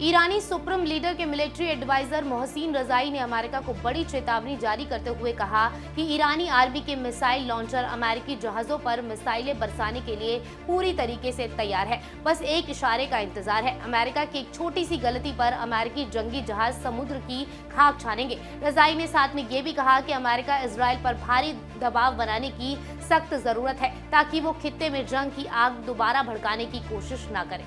ईरानी supreme leader के military adviser Mohsin रजाई ने अमेरिका को बड़ी चेतावनी जारी करते हुए कहा कि ईरानी आर्मी के मिसाइल लॉन्चर अमेरिकी जहाजों पर मिसाइलें बरसाने के लिए पूरी तरीके से तैयार है। बस एक इशारे का इंतजार है। अमेरिका की एक छोटी सी गलती पर अमेरिकी जंगी जहाज समुद्र की खाक छानेंगे। रजाई ने साथ में ये भी कहा कि अमेरिका इजराइल पर भारी दबाव बनाने की सख्त जरूरत है ताकि वो खित्ते में जंग की आग दोबारा भड़काने की कोशिश न करे।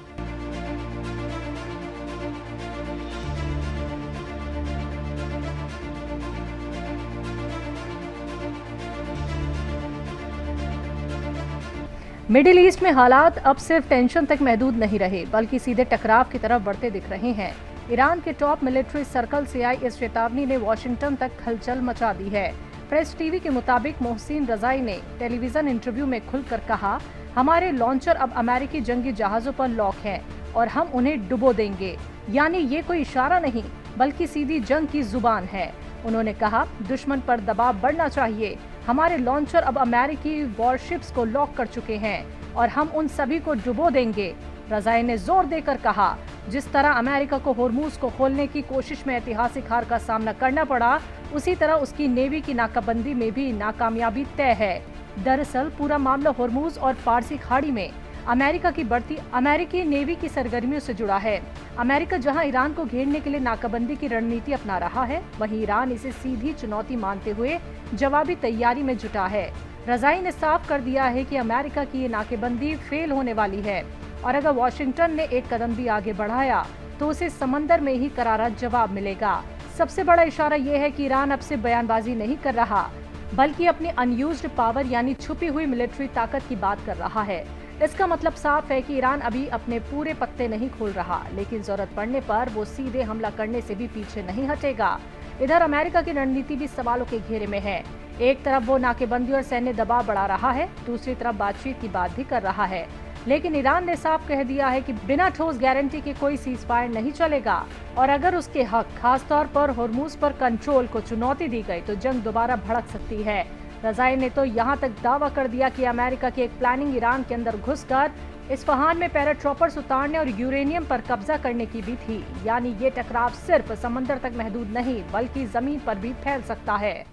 मिडिल ईस्ट में हालात अब सिर्फ टेंशन तक महदूद नहीं रहे बल्कि सीधे टकराव की तरफ बढ़ते दिख रहे हैं। ईरान के टॉप मिलिट्री सर्कल से आई इस चेतावनी ने वॉशिंगटन तक हलचल मचा दी है। प्रेस टीवी के मुताबिक मोहसिन रजाई ने टेलीविजन इंटरव्यू में खुलकर कहा, हमारे लॉन्चर अब अमेरिकी जंगी जहाजों पर लॉक हैं और हम उन्हें डुबो देंगे। यानी ये कोई इशारा नहीं बल्कि सीधी जंग की जुबान है। उन्होंने कहा, दुश्मन पर दबाव बढ़ना चाहिए। हमारे लॉन्चर अब अमेरिकी वॉरशिप्स को लॉक कर चुके हैं और हम उन सभी को डुबो देंगे। रजाई ने जोर देकर कहा, जिस तरह अमेरिका को होर्मुज को खोलने की कोशिश में ऐतिहासिक हार का सामना करना पड़ा, उसी तरह उसकी नेवी की नाकाबंदी में भी नाकामयाबी तय है। दरअसल पूरा मामला होर्मुज और फारसी खाड़ी में अमेरिका की बढ़ती अमेरिकी नेवी की सरगर्मियों से जुड़ा है। अमेरिका जहां ईरान को घेरने के लिए नाकाबंदी की रणनीति अपना रहा है, वहीं ईरान इसे सीधी चुनौती मानते हुए जवाबी तैयारी में जुटा है। रजाई ने साफ कर दिया है कि अमेरिका की ये नाकेबंदी फेल होने वाली है और अगर वॉशिंगटन ने एक कदम भी आगे बढ़ाया तो उसे समंदर में ही करारा जवाब मिलेगा। सबसे बड़ा इशारा ये है कि ईरान अब से बयानबाजी नहीं कर रहा बल्कि अपनी अनयूज्ड पावर यानी छुपी हुई मिलिट्री ताकत की बात कर रहा है। इसका मतलब साफ है कि ईरान अभी अपने पूरे पत्ते नहीं खोल रहा, लेकिन जरूरत पड़ने पर वो सीधे हमला करने से भी पीछे नहीं हटेगा। इधर अमेरिका की रणनीति भी सवालों के घेरे में है। एक तरफ वो नाकेबंदी और सैन्य दबाव बढ़ा रहा है, दूसरी तरफ बातचीत की बात भी कर रहा है। लेकिन ईरान ने साफ कह दिया है कि बिना ठोस गारंटी के कोई सीज फायर नहीं चलेगा और अगर उसके हक, खासतौर पर होर्मुज पर कंट्रोल को चुनौती दी गई तो जंग दोबारा भड़क सकती है। रजाई ने तो यहाँ तक दावा कर दिया कि अमेरिका की एक प्लानिंग ईरान के अंदर घुसकर इस्फहान में पैराट्रॉपर्स उतारने और यूरेनियम पर कब्जा करने की भी थी। यानी ये टकराव सिर्फ समंदर तक महदूद नहीं बल्कि जमीन पर भी फैल सकता है।